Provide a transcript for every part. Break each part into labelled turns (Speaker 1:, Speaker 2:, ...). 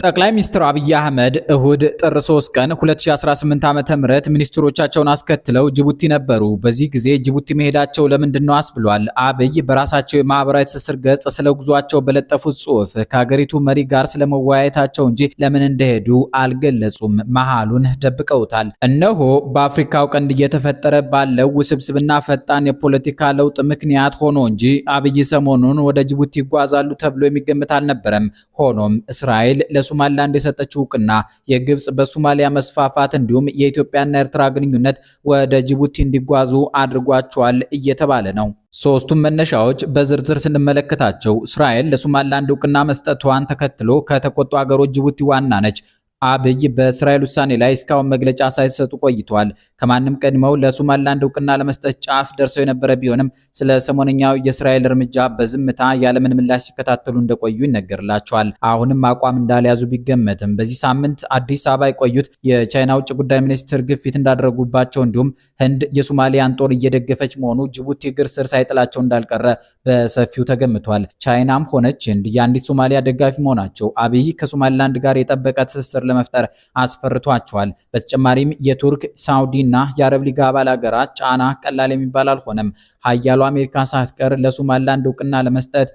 Speaker 1: ጠቅላይ ሚኒስትር አብይ አህመድ እሁድ ጥር 3 ቀን 2018 ዓ.ም ሚኒስትሮቻቸውን አስከትለው ጅቡቲ ነበሩ። በዚህ ጊዜ ጅቡቲ መሄዳቸው ለምንድነው አስብሏል። አብይ በራሳቸው የማህበራዊ ትስስር ገጽ ስለ ጉዟቸው በለጠፉት ጽሑፍ ከሀገሪቱ መሪ ጋር ስለመወያየታቸው እንጂ ለምን እንደሄዱ አልገለጹም። መሃሉን ደብቀውታል። እነሆ በአፍሪካው ቀንድ እየተፈጠረ ባለው ውስብስብና ፈጣን የፖለቲካ ለውጥ ምክንያት ሆኖ እንጂ አብይ ሰሞኑን ወደ ጅቡቲ ይጓዛሉ ተብሎ የሚገመት አልነበረም። ሆኖም እስራኤል ለሶማሊላንድ የሰጠችው እውቅና የግብጽ በሶማሊያ መስፋፋት እንዲሁም የኢትዮጵያና ኤርትራ ግንኙነት ወደ ጅቡቲ እንዲጓዙ አድርጓቸዋል እየተባለ ነው። ሶስቱም መነሻዎች በዝርዝር ስንመለከታቸው እስራኤል ለሶማሊላንድ እውቅና መስጠቷን ተከትሎ ከተቆጡ ሀገሮች ጅቡቲ ዋና ነች። አብይ በእስራኤል ውሳኔ ላይ እስካሁን መግለጫ ሳይሰጡ ቆይቷል። ከማንም ቀድመው ለሶማሊላንድ እውቅና ለመስጠት ጫፍ ደርሰው የነበረ ቢሆንም ስለ ሰሞነኛው የእስራኤል እርምጃ በዝምታ ያለምን ምላሽ ሲከታተሉ እንደቆዩ ይነገርላቸዋል። አሁንም አቋም እንዳልያዙ ቢገመትም በዚህ ሳምንት አዲስ አበባ የቆዩት የቻይና ውጭ ጉዳይ ሚኒስትር ግፊት እንዳደረጉባቸው እንዲሁም ህንድ የሶማሊያን ጦር እየደገፈች መሆኑ ጅቡቲ እግር ስር ሳይጥላቸው እንዳልቀረ በሰፊው ተገምቷል። ቻይናም ሆነች ህንድ የአንዲት ሶማሊያ ደጋፊ መሆናቸው አብይ ከሶማሊላንድ ጋር የጠበቀ ትስስር ለመፍጠር አስፈርቷቸዋል። በተጨማሪም የቱርክ፣ ሳውዲ እና የአረብ ሊግ አባል ሀገራት ጫና ቀላል የሚባል አልሆነም። ሀያሉ አሜሪካ ሳትቀር ለሶማሊላንድ እውቅና ለመስጠት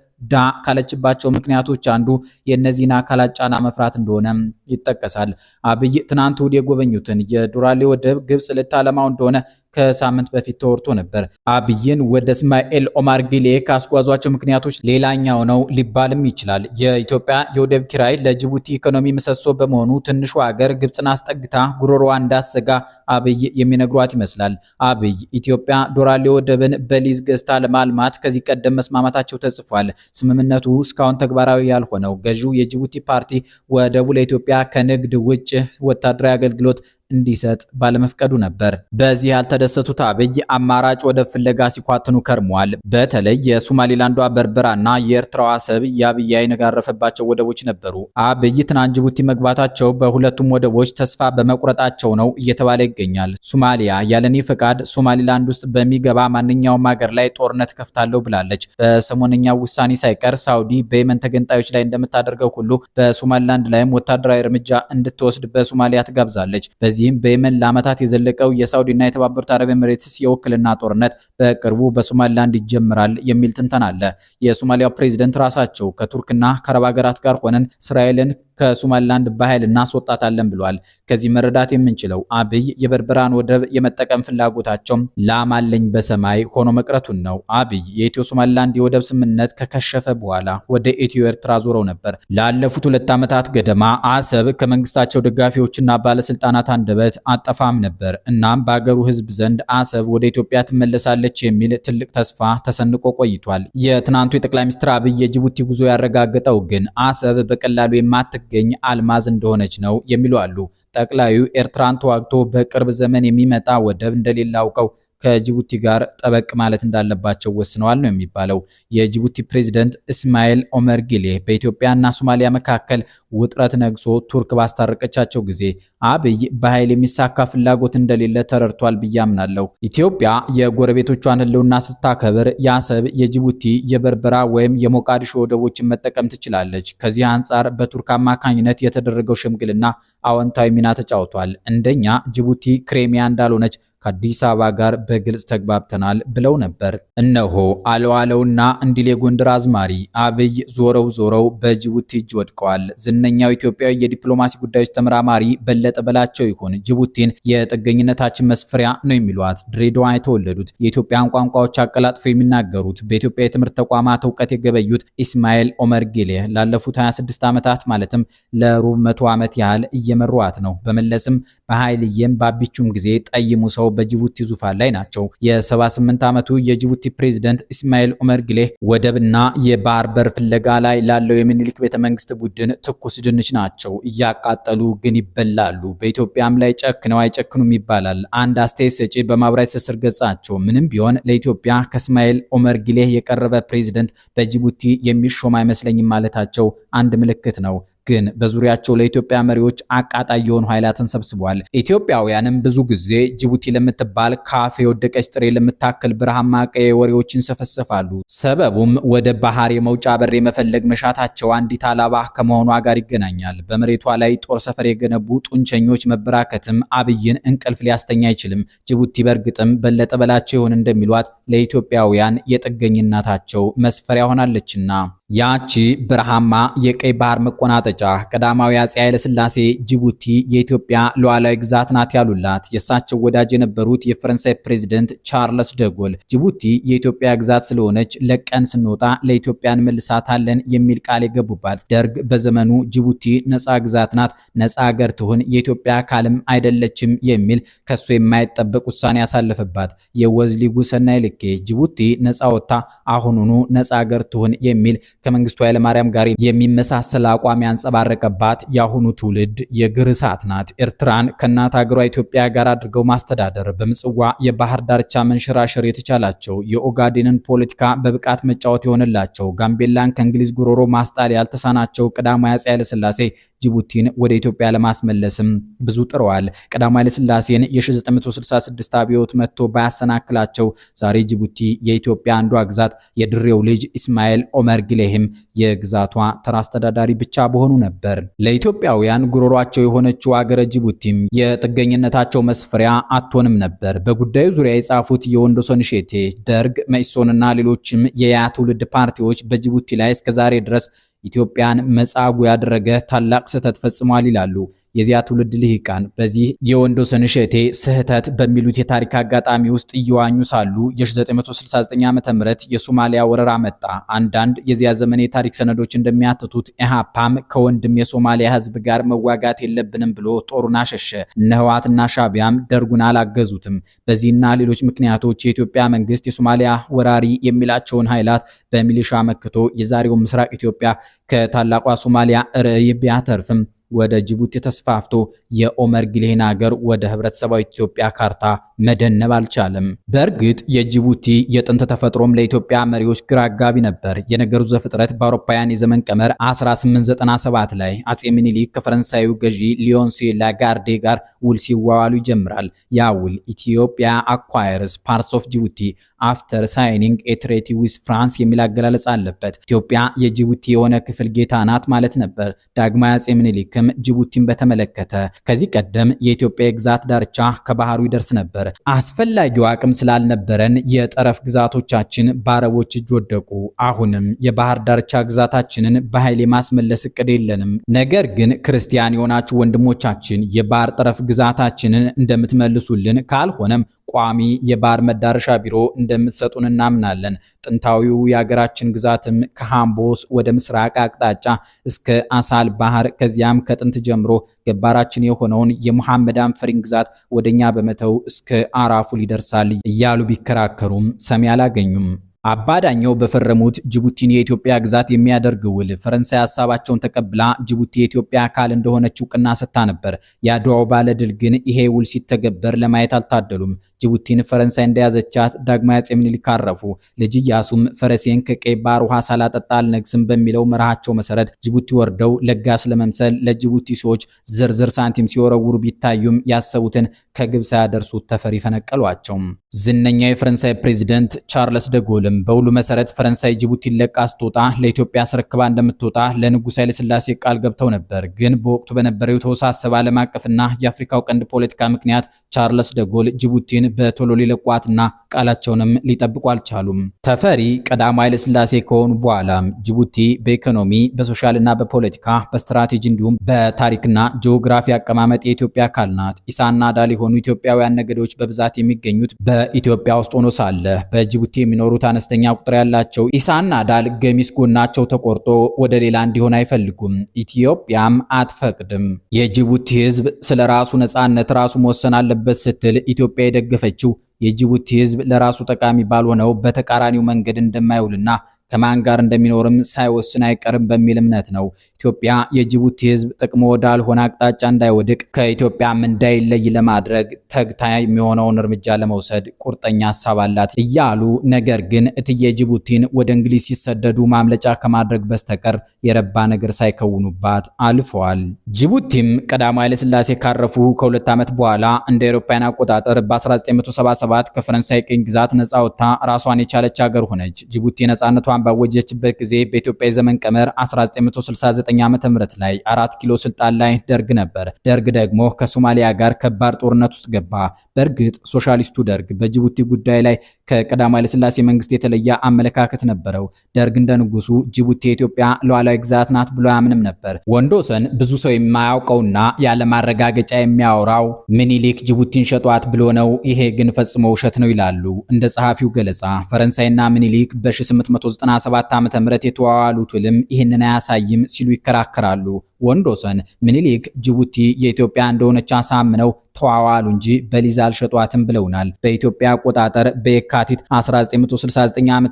Speaker 1: ካለችባቸው ምክንያቶች አንዱ የእነዚህን አካላት ጫና መፍራት እንደሆነ ይጠቀሳል። አብይ ትናንት እሁድ የጎበኙትን የዱራሌ ወደብ ግብጽ ልታለማው እንደሆነ ከሳምንት በፊት ተወርቶ ነበር። አብይን ወደ እስማኤል ኦማር ጊሌ ካስጓዟቸው ምክንያቶች ሌላኛው ነው ሊባልም ይችላል። የኢትዮጵያ የወደብ ኪራይ ለጅቡቲ ኢኮኖሚ ምሰሶ በመሆኑ ትንሹ ሀገር ግብጽን አስጠግታ ጉሮሮዋ እንዳትዘጋ አብይ የሚነግሯት ይመስላል። አብይ ኢትዮጵያ ዶራሌ ወደብን በሊዝ ገዝታ ለማልማት ከዚህ ቀደም መስማማታቸው ተጽፏል። ስምምነቱ እስካሁን ተግባራዊ ያልሆነው ገዢው የጅቡቲ ፓርቲ ወደቡ ለኢትዮጵያ ከንግድ ውጭ ወታደራዊ አገልግሎት እንዲሰጥ ባለመፍቀዱ ነበር። በዚህ ያልተደሰቱት አብይ አማራጭ ወደብ ፍለጋ ሲኳትኑ ከርመዋል። በተለይ የሶማሊላንዷ በርበራና የኤርትራዋ አሰብ የአብይ ዓይን የጋረፈባቸው ወደቦች ነበሩ። አብይ ትናንት ጅቡቲ መግባታቸው በሁለቱም ወደቦች ተስፋ በመቁረጣቸው ነው እየተባለ ይገኛል። ሶማሊያ ያለኔ ፈቃድ ሶማሊላንድ ውስጥ በሚገባ ማንኛውም ሀገር ላይ ጦርነት ከፍታለሁ ብላለች። በሰሞነኛው ውሳኔ ሳይቀር ሳውዲ በየመን ተገንጣዮች ላይ እንደምታደርገው ሁሉ በሶማሊላንድ ላይም ወታደራዊ እርምጃ እንድትወስድ በሶማሊያ ትጋብዛለች። በዚህም በየመን ለዓመታት የዘለቀው የሳውዲና የተባበሩት አረብ ኤሚሬትስ የውክልና ጦርነት በቅርቡ በሶማሊላንድ ይጀምራል የሚል ትንተና አለ። የሶማሊያው ፕሬዝዳንት ራሳቸው ከቱርክና ከአረብ ሀገራት ጋር ሆነን እስራኤልን ከሶማሊላንድ በኃይል እናስወጣታለን ብለዋል። ከዚህ መረዳት የምንችለው አብይ የበርበራን ወደብ የመጠቀም ፍላጎታቸው ላማለኝ በሰማይ ሆኖ መቅረቱን ነው። አብይ የኢትዮ ሶማሊላንድ የወደብ ስምምነት ከከሸፈ በኋላ ወደ ኢትዮ ኤርትራ ዞረው ነበር። ላለፉት 2 ዓመታት ገደማ አሰብ ከመንግስታቸው ደጋፊዎችና ባለስልጣናት አንደበት አጠፋም ነበር። እናም በአገሩ ህዝብ ዘንድ አሰብ ወደ ኢትዮጵያ ትመለሳለች የሚል ትልቅ ተስፋ ተሰንቆ ቆይቷል። የትናንቱ የጠቅላይ ሚኒስትር አብይ የጅቡቲ ጉዞ ያረጋገጠው ግን አሰብ በቀላሉ የማትገኝ አልማዝ እንደሆነች ነው የሚሉ አሉ። ጠቅላዩ ኤርትራን ተዋግቶ በቅርብ ዘመን የሚመጣ ወደብ እንደሌለ አውቀው ከጅቡቲ ጋር ጠበቅ ማለት እንዳለባቸው ወስነዋል ነው የሚባለው። የጅቡቲ ፕሬዝዳንት እስማኤል ኦመር ጊሌ በኢትዮጵያና ሶማሊያ መካከል ውጥረት ነግሶ ቱርክ ባስታረቀቻቸው ጊዜ አብይ በኃይል የሚሳካ ፍላጎት እንደሌለ ተረድቷል ብዬ አምናለሁ። ኢትዮጵያ የጎረቤቶቿን ህልውና ስታከብር የአሰብ፣ የጅቡቲ፣ የበርበራ ወይም የሞቃዲሾ ወደቦችን መጠቀም ትችላለች። ከዚህ አንጻር በቱርክ አማካኝነት የተደረገው ሽምግልና አዎንታዊ ሚና ተጫውቷል። እንደኛ ጅቡቲ ክሬሚያ እንዳልሆነች ከአዲስ አበባ ጋር በግልጽ ተግባብተናል ብለው ነበር። እነሆ አለዋለውና እንዲል የጎንደር አዝማሪ አብይ ዞረው በጅቡቲ እጅ ወድቀዋል። ዝነኛው ኢትዮጵያዊ የዲፕሎማሲ ጉዳዮች ተመራማሪ በለጠ በላቸው ይሁን ጅቡቲን የጥገኝነታችን መስፈሪያ ነው የሚሏት። ድሬዳዋ የተወለዱት የኢትዮጵያን ቋንቋዎች አቀላጥፈው የሚናገሩት በኢትዮጵያ የትምህርት ተቋማት እውቀት የገበዩት ኢስማኤል ኦመር ጊሌ ላለፉት 26 ዓመታት ማለትም ለሩብ መቶ ዓመት ያህል እየመሯት ነው። በመለስም በኃይልየም ባቢቹም ጊዜ ጠይሙ ሰው በጅቡቲ ዙፋን ላይ ናቸው። የ78 ዓመቱ የጅቡቲ ፕሬዝዳንት ኢስማኤል ኦመር ጊሌ ወደብና የባህር በር ፍለጋ ላይ ላለው የሚኒሊክ ቤተመንግስት ቡድን ትኩስ ድንች ናቸው። እያቃጠሉ ግን ይበላሉ። በኢትዮጵያም ላይ ጨክነው አይጨክኑም ይባላል። አንድ አስተያየት ሰጪ በማህበራዊ ትስስር ገጻቸው ምንም ቢሆን ለኢትዮጵያ ከእስማኤል ኦመር ጊሌ የቀረበ ፕሬዝዳንት በጅቡቲ የሚሾም አይመስለኝም ማለታቸው አንድ ምልክት ነው። ግን በዙሪያቸው ለኢትዮጵያ መሪዎች አቃጣይ የሆኑ ኃይላትን ሰብስቧል። ኢትዮጵያውያንም ብዙ ጊዜ ጅቡቲ ለምትባል ካፌ የወደቀች ጥሬ ለምታክል በረሃማ ቀይ ወሬዎችን ይንሰፈሰፋሉ። ሰበቡም ወደ ባህር የመውጫ በር የመፈለግ መሻታቸው አንዲት አላባ ከመሆኗ ጋር ይገናኛል። በመሬቷ ላይ ጦር ሰፈር የገነቡ ጡንቸኞች መበራከትም አብይን እንቅልፍ ሊያስተኛ አይችልም። ጅቡቲ በእርግጥም በለጠ በላቸው ይሆን እንደሚሏት ለኢትዮጵያውያን የጥገኝነታቸው መስፈሪያ ሆናለችና። ያቺ በረሃማ የቀይ ባህር መቆናጠጫ ቀዳማዊ አፄ ኃይለ ሥላሴ ጅቡቲ የኢትዮጵያ ሉዓላዊ ግዛት ናት ያሉላት የእሳቸው ወዳጅ የነበሩት የፈረንሳይ ፕሬዝዳንት ቻርልስ ደጎል ጅቡቲ የኢትዮጵያ ግዛት ስለሆነች ለቀን ስንወጣ ለኢትዮጵያ እንመልሳታለን የሚል ቃል የገቡባት፣ ደርግ በዘመኑ ጅቡቲ ነፃ ግዛት ናት፣ ነፃ ሀገር ትሁን፣ የኢትዮጵያ አካልም አይደለችም የሚል ከሱ የማይጠበቅ ውሳኔ ያሳለፈባት፣ የወዝሊጉ ሰናይ ልኬ ጅቡቲ ነፃ ወጥታ አሁኑኑ ነፃ ሀገር ትሁን የሚል ከመንግስቱ ኃይለማርያም ጋር የሚመሳሰል አቋም ያንጸባረቀባት የአሁኑ ትውልድ የግር እሳት ናት። ኤርትራን ከእናት ሀገሯ ኢትዮጵያ ጋር አድርገው ማስተዳደር፣ በምጽዋ የባህር ዳርቻ መንሸራሸር የተቻላቸው፣ የኦጋዴንን ፖለቲካ በብቃት መጫወት የሆነላቸው፣ ጋምቤላን ከእንግሊዝ ጉሮሮ ማስጣል ያልተሳናቸው ቀዳማዊ አፄ ኃይለ ሥላሴ ጅቡቲን ወደ ኢትዮጵያ ለማስመለስም ብዙ ጥረዋል። ቀዳማዊ ኃይለ ሥላሴን የ1966 አብዮት መጥቶ ባያሰናክላቸው ዛሬ ጅቡቲ የኢትዮጵያ አንዷ ግዛት፣ የድሬው ልጅ ኢስማኤል ኦመር ጊሌህም የግዛቷ ተራ አስተዳዳሪ ብቻ በሆኑ ነበር። ለኢትዮጵያውያን ጉሮሯቸው የሆነችው አገረ ጅቡቲም የጥገኝነታቸው መስፈሪያ አትሆንም ነበር። በጉዳዩ ዙሪያ የጻፉት የወንዶሰን እሼቴ፣ ደርግ፣ መኢሶንና ሌሎችም የያ ትውልድ ፓርቲዎች በጅቡቲ ላይ እስከዛሬ ድረስ ኢትዮጵያን መጻጉዕ ያደረገ ታላቅ ስህተት ፈጽሟል ይላሉ። የዚያ ትውልድ ልሂቃን በዚህ የወንዶሰን እሼቴ ስህተት በሚሉት የታሪክ አጋጣሚ ውስጥ እየዋኙ ሳሉ የ1969 ዓ.ም የሶማሊያ ወረራ መጣ። አንዳንድ የዚያ ዘመን የታሪክ ሰነዶች እንደሚያትቱት ኢህአፓም ከወንድም የሶማሊያ ህዝብ ጋር መዋጋት የለብንም ብሎ ጦሩን አሸሸ። እነ ህወሓትና ሻዕቢያም ደርጉን አላገዙትም። በዚህና ሌሎች ምክንያቶች የኢትዮጵያ መንግስት የሶማሊያ ወራሪ የሚላቸውን ኃይላት በሚሊሻ መክቶ የዛሬው ምስራቅ ኢትዮጵያ ከታላቋ ሶማሊያ ርዕይ ቢያተርፍም ወደ ጅቡቲ ተስፋፍቶ የኦመር ጊሌህን ሀገር ወደ ህብረተሰባዊ ኢትዮጵያ ካርታ መደነብ አልቻለም። በእርግጥ የጅቡቲ የጥንት ተፈጥሮም ለኢትዮጵያ መሪዎች ግራ አጋቢ ነበር። የነገሩ ዘፍጥረት በአውሮፓውያን የዘመን ቀመር 1897 ላይ አፄ ምኒልክ ከፈረንሳዩ ገዢ ሊዮንሲ ላጋርዴ ጋር ውል ሲዋዋሉ ይጀምራል። ያ ውል ኢትዮጵያ አኳየርስ ፓርትስ ኦፍ ጅቡቲ አፍተር ሳይኒንግ ኤ ትሬቲ ዊዝ ፍራንስ የሚል አገላለጽ አለበት። ኢትዮጵያ የጅቡቲ የሆነ ክፍል ጌታ ናት ማለት ነበር። ዳግማዊ አፄ ምኒልክም ጅቡቲን በተመለከተ ከዚህ ቀደም የኢትዮጵያ የግዛት ዳርቻ ከባህሩ ይደርስ ነበር። አስፈላጊው አቅም ስላልነበረን የጠረፍ ግዛቶቻችን በአረቦች እጅ ወደቁ። አሁንም የባህር ዳርቻ ግዛታችንን በኃይል የማስመለስ እቅድ የለንም። ነገር ግን ክርስቲያን የሆናችሁ ወንድሞቻችን የባህር ጠረፍ ግዛታችንን እንደምትመልሱልን፣ ካልሆነም ቋሚ የባህር መዳረሻ ቢሮ እንደምትሰጡን እናምናለን። ጥንታዊው የሀገራችን ግዛትም ከሃምቦስ ወደ ምስራቅ አቅጣጫ እስከ አሳል ባህር ከዚያም ከጥንት ጀምሮ ገባራችን የሆነውን የሙሐመዳን ፈሪን ግዛት ወደኛ በመተው እስከ አራፉል ይደርሳል እያሉ ቢከራከሩም ሰሚ አላገኙም። አባዳኛው በፈረሙት ጅቡቲን የኢትዮጵያ ግዛት የሚያደርግ ውል ፈረንሳይ ሐሳባቸውን ተቀብላ ጅቡቲ የኢትዮጵያ አካል እንደሆነች ዕውቅና ሰጥታ ነበር። የአድዋው ባለድል ግን ይሄ ውል ሲተገበር ለማየት አልታደሉም። ጅቡቲን ፈረንሳይ እንደያዘቻት ዳግማዊ አፄ ምኒልክ አረፉ። ልጅ ኢያሱም ፈረሴን ከቀይ ባህር ውሃ ሳላጠጣ አልነግስም በሚለው መርሃቸው መሰረት ጅቡቲ ወርደው ለጋስ ለመምሰል ለጅቡቲ ሰዎች ዝርዝር ሳንቲም ሲወረውሩ ቢታዩም ያሰቡትን ከግብ ሳያደርሱት ተፈሪ ፈነቀሏቸው። ዝነኛ የፈረንሳይ ፕሬዝዳንት ቻርልስ ደጎልም በውሉ መሰረት ፈረንሳይ ጅቡቲን ለቃ ስትወጣ ለኢትዮጵያ አስረክባ እንደምትወጣ ለንጉሥ ኃይለ ሥላሴ ቃል ገብተው ነበር። ግን በወቅቱ በነበረው የተወሳሰበ ዓለም አቀፍና የአፍሪካው ቀንድ ፖለቲካ ምክንያት ቻርልስ ደጎል ጅቡቲን በቶሎ ሊለቋትና ቃላቸውንም ሊጠብቁ አልቻሉም። ተፈሪ ቀዳማዊ ኃይለ ሥላሴ ከሆኑ በኋላም ጅቡቲ በኢኮኖሚ በሶሻልና በፖለቲካ በስትራቴጂ እንዲሁም በታሪክና ጂኦግራፊ አቀማመጥ የኢትዮጵያ አካል ናት። ኢሳና ዳል የሆኑ ኢትዮጵያውያን ነገዶች በብዛት የሚገኙት በኢትዮጵያ ውስጥ ሆኖ ሳለ በጅቡቲ የሚኖሩት አነስተኛ ቁጥር ያላቸው ኢሳና ዳል ገሚስ ጎናቸው ተቆርጦ ወደ ሌላ እንዲሆን አይፈልጉም። ኢትዮጵያም አትፈቅድም። የጅቡቲ ሕዝብ ስለ ራሱ ነጻነት ራሱ መወሰን አለበት ስትል ኢትዮጵያ የደገፈችው የጅቡቲ ሕዝብ ለራሱ ጠቃሚ ባልሆነው በተቃራኒው መንገድ እንደማይውልና ከማን ጋር እንደሚኖርም ሳይወስን አይቀርም በሚል እምነት ነው። ኢትዮጵያ የጅቡቲ ህዝብ ጥቅሙ ወዳልሆነ አቅጣጫ እንዳይወድቅ ከኢትዮጵያም እንዳይለይ ለማድረግ ተግታ የሚሆነውን እርምጃ ለመውሰድ ቁርጠኛ ሀሳብ አላት እያሉ ነገር ግን እትዬ ጅቡቲን ወደ እንግሊዝ ሲሰደዱ ማምለጫ ከማድረግ በስተቀር የረባ ነገር ሳይከውኑባት አልፈዋል። ጅቡቲም ቀዳማዊ ኃይለ ሥላሴ ካረፉ ከ2 ዓመት በኋላ እንደ አውሮፓውያን አቆጣጠር በ1977 ከፈረንሳይ ቅኝ ግዛት ነፃ ወጥታ ራሷን የቻለች ሀገር ሆነች። ጅቡቲ ነፃነቷን ባወጀችበት ጊዜ በኢትዮጵያ የዘመን ቀመር 1969 ዓመተ ምህረት ላይ 4 ኪሎ ስልጣን ላይ ደርግ ነበር። ደርግ ደግሞ ከሶማሊያ ጋር ከባድ ጦርነት ውስጥ ገባ። በእርግጥ ሶሻሊስቱ ደርግ በጅቡቲ ጉዳይ ላይ ከቀዳማዊ ኃይለ ሥላሴ መንግስት የተለየ አመለካከት ነበረው። ደርግ እንደ ንጉሱ ጅቡቲ የኢትዮጵያ ሉዓላዊ ግዛት ናት ብሎ ያምንም ነበር። ወንዶሰን ብዙ ሰው የማያውቀውና ያለ ማረጋገጫ የሚያወራው ምኒልክ ጅቡቲን ሸጧት ብሎ ነው። ይሄ ግን ፈጽሞ ውሸት ነው ይላሉ። እንደ ጸሐፊው ገለጻ ፈረንሳይና ምኒልክ በ1897 ዓመተ ምህረት የተዋዋሉት ውልም ይህንን አያሳይም ሲሉ ይከራከራሉ። ወንዶሰን ምኒልክ ጅቡቲ የኢትዮጵያ እንደሆነች አሳምነው ተዋዋሉ እንጂ በሊዝ አልሸጧትም ብለውናል። በኢትዮጵያ አቆጣጠር በየካቲት 1969 ዓ.ም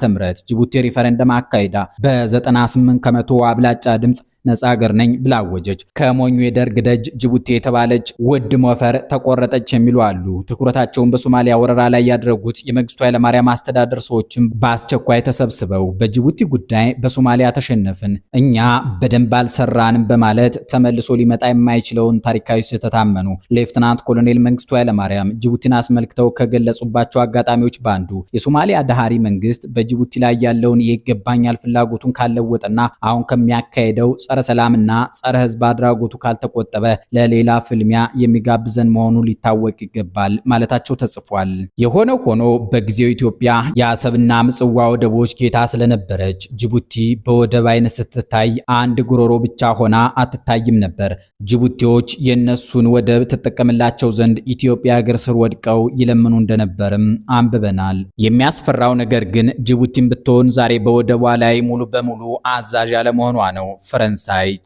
Speaker 1: ጅቡቲ ሪፈረንደም አካሂዳ በ98 ከመቶ አብላጫ ድምፅ ነፃ ሀገር ነኝ ብላ አወጀች። ከሞኙ የደርግ ደጅ ጅቡቲ የተባለች ውድ ሞፈር ተቆረጠች የሚሉ አሉ። ትኩረታቸውን በሶማሊያ ወረራ ላይ ያደረጉት የመንግስቱ ኃይለማርያም አስተዳደር ሰዎችም በአስቸኳይ ተሰብስበው በጅቡቲ ጉዳይ በሶማሊያ ተሸነፍን፣ እኛ በደንብ አልሰራንም በማለት ተመልሶ ሊመጣ የማይችለውን ታሪካዊ ስህተት አመኑ። ሌፍትናንት ኮሎኔል መንግስቱ ኃይለማርያም ጅቡቲን አስመልክተው ከገለጹባቸው አጋጣሚዎች ባንዱ የሶማሊያ ዳሃሪ መንግስት በጅቡቲ ላይ ያለውን ይገባኛል ፍላጎቱን ካለወጠና አሁን ከሚያካሄደው ጸረ ሰላምና ጸረ ህዝብ አድራጎቱ ካልተቆጠበ ለሌላ ፍልሚያ የሚጋብዘን መሆኑ ሊታወቅ ይገባል ማለታቸው ተጽፏል። የሆነ ሆኖ በጊዜው ኢትዮጵያ የአሰብና ምጽዋ ወደቦች ጌታ ስለነበረች ጅቡቲ በወደብ አይነት ስትታይ አንድ ጉሮሮ ብቻ ሆና አትታይም ነበር። ጅቡቲዎች የነሱን ወደብ ትጠቀምላቸው ዘንድ ኢትዮጵያ እግር ስር ወድቀው ይለምኑ እንደነበርም አንብበናል። የሚያስፈራው ነገር ግን ጅቡቲን ብትሆን ዛሬ በወደቧ ላይ ሙሉ በሙሉ አዛዥ ያለመሆኗ ነው። ፈረንሳይ፣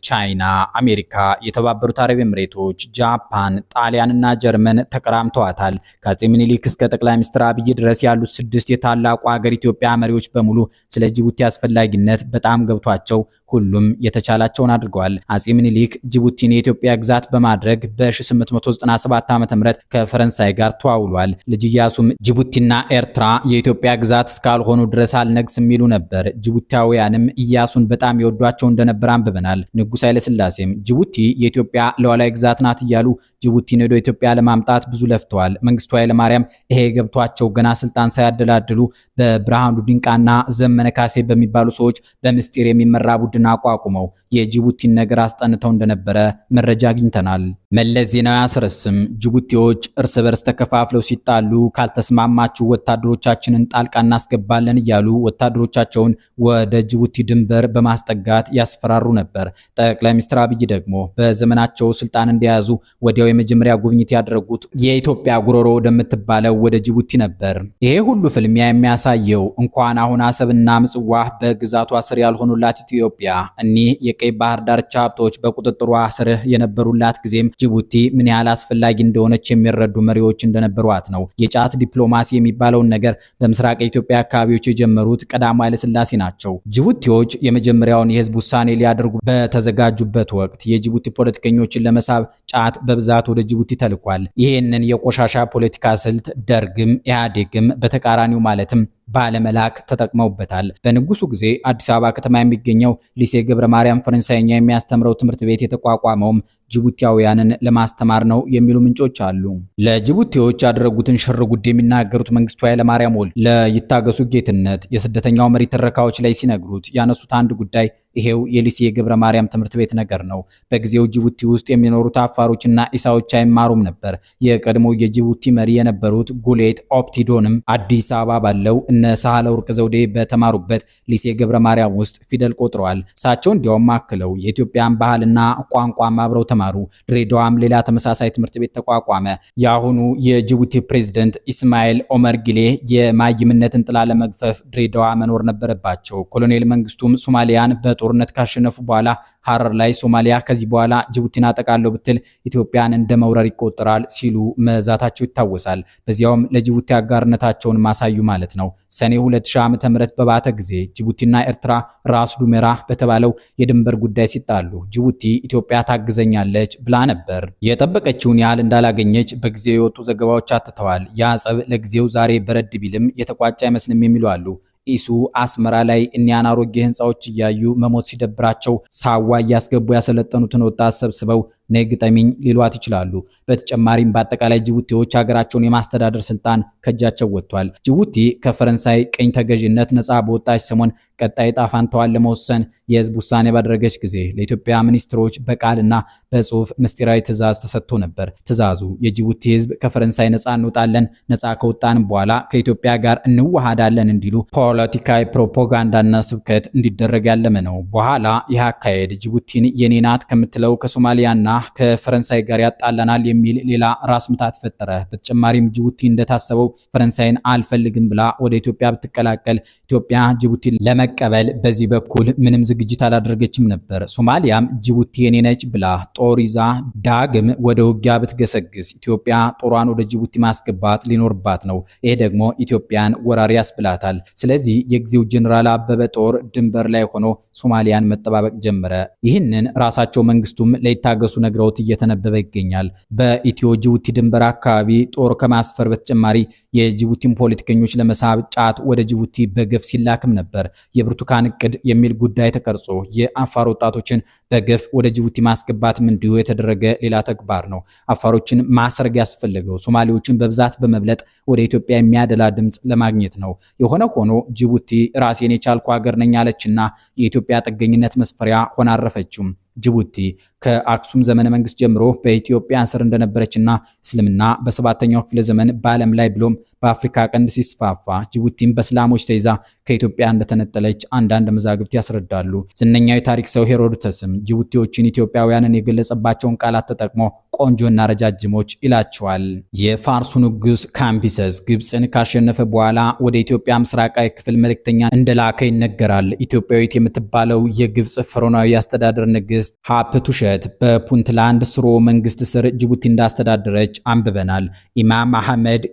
Speaker 1: ቻይና፣ አሜሪካ፣ የተባበሩት አረብ ኤምሬቶች፣ ጃፓን፣ ጣሊያንና ጀርመን ተቀራምተዋታል። ከአፄ ምኒልክ እስከ ጠቅላይ ሚኒስትር አብይ ድረስ ያሉት 6 የታላቁ ሀገር ኢትዮጵያ መሪዎች በሙሉ ስለ ጅቡቲ አስፈላጊነት በጣም ገብቷቸው ሁሉም የተቻላቸውን አድርገዋል። አፄ ምኒልክ ጅቡቲን የኢትዮጵያ ግዛት በማድረግ በ1897 ዓ.ም ከፈረንሳይ ጋር ተዋውሏል። ልጅ ኢያሱም ጅቡቲና ኤርትራ የኢትዮጵያ ግዛት እስካልሆኑ ድረስ አልነግስም የሚሉ ነበር። ጅቡቲያውያንም ኢያሱን በጣም ይወዷቸው እንደነበር አንብበናል። ንጉሥ ኃይለ ሥላሴም ጅቡቲ የኢትዮጵያ ሉዓላዊ ግዛት ናት እያሉ ጅቡቲን ወደ ኢትዮጵያ ለማምጣት ብዙ ለፍተዋል። መንግስቱ ኃይለማርያም ይሄ ገብቷቸው ገና ስልጣን ሳያደላድሉ በብርሃኑ ድንቃና ዘመነ ካሴ በሚባሉ ሰዎች በምስጢር የሚመራ ቡድን አቋቁመው የጅቡቲን ነገር አስጠንተው እንደነበረ መረጃ አግኝተናል። መለስ ዜናዊ አስረስም ጅቡቲዎች እርስ በርስ ተከፋፍለው ሲጣሉ ካልተስማማችሁ ወታደሮቻችንን ጣልቃ እናስገባለን እያሉ ወታደሮቻቸውን ወደ ጅቡቲ ድንበር በማስጠጋት ያስፈራሩ ነበር። ጠቅላይ ሚኒስትር አብይ ደግሞ በዘመናቸው ስልጣን እንደያዙ ወዲያው የመጀመሪያ ጉብኝት ያደረጉት የኢትዮጵያ ጉሮሮ ወደምትባለው ወደ ጅቡቲ ነበር። ይሄ ሁሉ ፍልሚያ የሚያሳየው እንኳን አሁን አሰብና ምጽዋ በግዛቷ ስር ያልሆኑላት ኢትዮጵያ እኒህ የቀይ ባህር ዳርቻ ሀብቶች በቁጥጥሯ ስር የነበሩላት ጊዜም ጅቡቲ ምን ያህል አስፈላጊ እንደሆነች የሚረዱ መሪዎች እንደነበሯት ነው። የጫት ዲፕሎማሲ የሚባለውን ነገር በምስራቅ የኢትዮጵያ አካባቢዎች የጀመሩት ቀዳማዊ ኃይለ ሥላሴ ናቸው። ጅቡቲዎች የመጀመሪያውን የህዝብ ውሳኔ ሊያደርጉ በተዘጋጁበት ወቅት የጅቡቲ ፖለቲከኞችን ለመሳብ ጫት በብዛት ወደ ጅቡቲ ተልኳል። ይህንን የቆሻሻ ፖለቲካ ስልት ደርግም ኢህአዴግም በተቃራኒው ማለትም ባለመላክ ተጠቅመውበታል። በንጉሱ ጊዜ አዲስ አበባ ከተማ የሚገኘው ሊሴ ገብረ ማርያም ፈረንሳይኛ የሚያስተምረው ትምህርት ቤት የተቋቋመውም ጅቡቲያውያንን ለማስተማር ነው የሚሉ ምንጮች አሉ። ለጅቡቲዎች ያደረጉትን ሽር ጉድ የሚናገሩት መንግስቱ ኃይለማርያም ወልድ ለይታገሱ ጌትነት የስደተኛው መሪ ትረካዎች ላይ ሲነግሩት ያነሱት አንድ ጉዳይ ይሄው የሊሴ ገብረ ማርያም ትምህርት ቤት ነገር ነው። በጊዜው ጅቡቲ ውስጥ የሚኖሩት አፋሮችና ኢሳዎች አይማሩም ነበር። የቀድሞ የጅቡቲ መሪ የነበሩት ጉሌት ኦፕቲዶንም አዲስ አበባ ባለው እነ ሳህለወርቅ ዘውዴ በተማሩበት ሊሴ ገብረ ማርያም ውስጥ ፊደል ቆጥረዋል። እሳቸው እንዲያውም አክለው የኢትዮጵያን ባህልና ቋንቋም አብረው ተማሩ። ድሬዳዋም ሌላ ተመሳሳይ ትምህርት ቤት ተቋቋመ። የአሁኑ የጅቡቲ ፕሬዝዳንት ኢስማኤል ኦመር ጊሌ የማይምነትን ጥላ ለመግፈፍ ድሬዳዋ መኖር ነበረባቸው። ኮሎኔል መንግስቱም ሶማሊያን በጦርነት ካሸነፉ በኋላ ሐረር ላይ ሶማሊያ ከዚህ በኋላ ጅቡቲን አጠቃለው ብትል ኢትዮጵያን እንደ መውረር ይቆጠራል ሲሉ መዛታቸው ይታወሳል። በዚያውም ለጅቡቲ አጋርነታቸውን ማሳዩ ማለት ነው። ሰኔ 2000 ዓ.ም በባተ ጊዜ ጅቡቲና ኤርትራ ራስ ዱሜራ በተባለው የድንበር ጉዳይ ሲጣሉ ጅቡቲ ኢትዮጵያ ታግዘኛለች ብላ ነበር። የጠበቀችውን ያህል እንዳላገኘች በጊዜው የወጡ ዘገባዎች አትተዋል። ያ ጸብ ለጊዜው ዛሬ በረድ ቢልም የተቋጨ አይመስልም የሚሉ አሉ። ኢሱ አስመራ ላይ እኒያን አሮጌ ህንፃዎች እያዩ መሞት ሲደብራቸው ሳዋ እያስገቡ ያሰለጠኑትን ወጣት ሰብስበው ነግጠሚኝ ሊሏት ይችላሉ። በተጨማሪም በአጠቃላይ ጅቡቲዎች ሀገራቸውን የማስተዳደር ስልጣን ከእጃቸው ወጥቷል። ጅቡቲ ከፈረንሳይ ቅኝ ተገዥነት ነፃ በወጣች ሰሞን ቀጣይ ዕጣ ፈንታዋን ለመወሰን የህዝብ ውሳኔ ባደረገች ጊዜ ለኢትዮጵያ ሚኒስትሮች በቃልና በጽሁፍ ምስጢራዊ ትዕዛዝ ተሰጥቶ ነበር። ትዕዛዙ የጅቡቲ ህዝብ ከፈረንሳይ ነፃ እንወጣለን፣ ነፃ ከወጣንም በኋላ ከኢትዮጵያ ጋር እንዋሃዳለን እንዲሉ ፖለቲካዊ ፕሮፓጋንዳና ስብከት እንዲደረግ ያለመ ነው። በኋላ ይህ አካሄድ ጅቡቲን የኔ ናት ከምትለው ከሶማሊያና ከፈረንሳይ ጋር ያጣላናል የሚል ሌላ ራስ ምታት ፈጠረ። በተጨማሪም ጅቡቲ እንደታሰበው ፈረንሳይን አልፈልግም ብላ ወደ ኢትዮጵያ ብትቀላቀል ኢትዮጵያ ጅቡቲን ለመቀበል በዚህ በኩል ምንም ዝግጅት አላደረገችም ነበር። ሶማሊያም ጅቡቲ የኔ ነች ብላ ጦር ይዛ ዳግም ወደ ውጊያ ብትገሰግስ ኢትዮጵያ ጦሯን ወደ ጅቡቲ ማስገባት ሊኖርባት ነው። ይሄ ደግሞ ኢትዮጵያን ወራሪ ያስብላታል። ስለዚህ የጊዜው ጀነራል አበበ ጦር ድንበር ላይ ሆኖ ሶማሊያን መጠባበቅ ጀመረ። ይህንን ራሳቸው መንግስቱም ለይታገሱ ነግረውት እየተነበበ ይገኛል። በኢትዮ ጅቡቲ ድንበር አካባቢ ጦር ከማስፈር በተጨማሪ የጅቡቲን ፖለቲከኞች ለመሳብ ጫት ወደ ጅቡቲ በገፍ ሲላክም ነበር። የብርቱካን እቅድ የሚል ጉዳይ ተቀርጾ የአፋር ወጣቶችን በገፍ ወደ ጅቡቲ ማስገባትም እንዲሁ የተደረገ ሌላ ተግባር ነው። አፋሮችን ማሰርግ ያስፈልገው ሶማሌዎችን በብዛት በመብለጥ ወደ ኢትዮጵያ የሚያደላ ድምጽ ለማግኘት ነው። የሆነ ሆኖ ጅቡቲ ራሴን የቻልኩ ሀገር ነኝ አለችና የኢትዮጵያ ጥገኝነት መስፈሪያ ሆና አረፈችው። ጅቡቲ ከአክሱም ዘመነ መንግስት ጀምሮ በኢትዮጵያ ስር እንደነበረችና እስልምና በሰባተኛው ክፍለ ዘመን በዓለም ላይ ብሎም በአፍሪካ ቀንድ ሲስፋፋ ጅቡቲም በእስላሞች ተይዛ ከኢትዮጵያ እንደተነጠለች አንዳንድ መዛግብት ያስረዳሉ። ዝነኛው የታሪክ ሰው ሄሮዶተስም ጅቡቲዎችን ኢትዮጵያውያንን የገለጸባቸውን ቃላት ተጠቅሞ ቆንጆና ረጃጅሞች ይላቸዋል። የፋርሱ ንጉስ ካምቢሰስ ግብፅን ካሸነፈ በኋላ ወደ ኢትዮጵያ ምስራቃዊ ክፍል መልእክተኛ እንደላከ ይነገራል። ኢትዮጵያዊት የምትባለው የግብፅ ፈርዖናዊ አስተዳደር ንግስት ሀፕቱሸት በፑንትላንድ ስርወ መንግስት ስር ጅቡቲ እንዳስተዳደረች አንብበናል። ኢማም አህመድ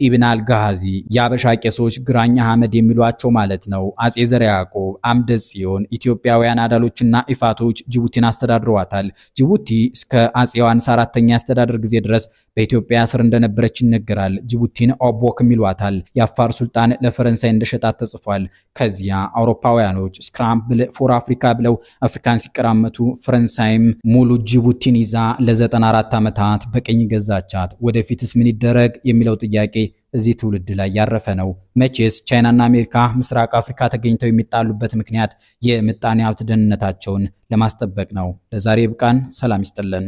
Speaker 1: ኢብን አልጋዚ የአበሻ ቄሶች ግራኝ አህመድ የሚሏቸው ማለት ነው። አጼ ዘርዓ ያዕቆብ፣ አምደ ጽዮን ኢትዮጵያውያን አዳሎችና ኢፋቶች ጅቡቲን አስተዳድረዋታል። ጅቡቲ እስከ አጼ ዮሐንስ አራተኛ አስተዳደር ጊዜ ድረስ በኢትዮጵያ ስር እንደነበረች ይነገራል። ጅቡቲን ኦቦክም ይሏታል። የአፋር ሱልጣን ለፈረንሳይ እንደሸጣት ተጽፏል። ከዚያ አውሮፓውያኖች ስክራምብል ፎር አፍሪካ ብለው አፍሪካን ሲቀራመቱ ፈረንሳይም ሙሉ ጅቡቲን ይዛ ለ94 ዓመታት በቀኝ ገዛቻት። ወደፊትስ ምን ይደረግ የሚለው ጥያቄ እዚህ ትውልድ ላይ ያረፈ ነው። መቼስ ቻይናና አሜሪካ ምስራቅ አፍሪካ ተገኝተው የሚጣሉበት ምክንያት የምጣኔ ሀብት ደህንነታቸውን ለማስጠበቅ ነው። ለዛሬ ብቃን። ሰላም ይስጥልን።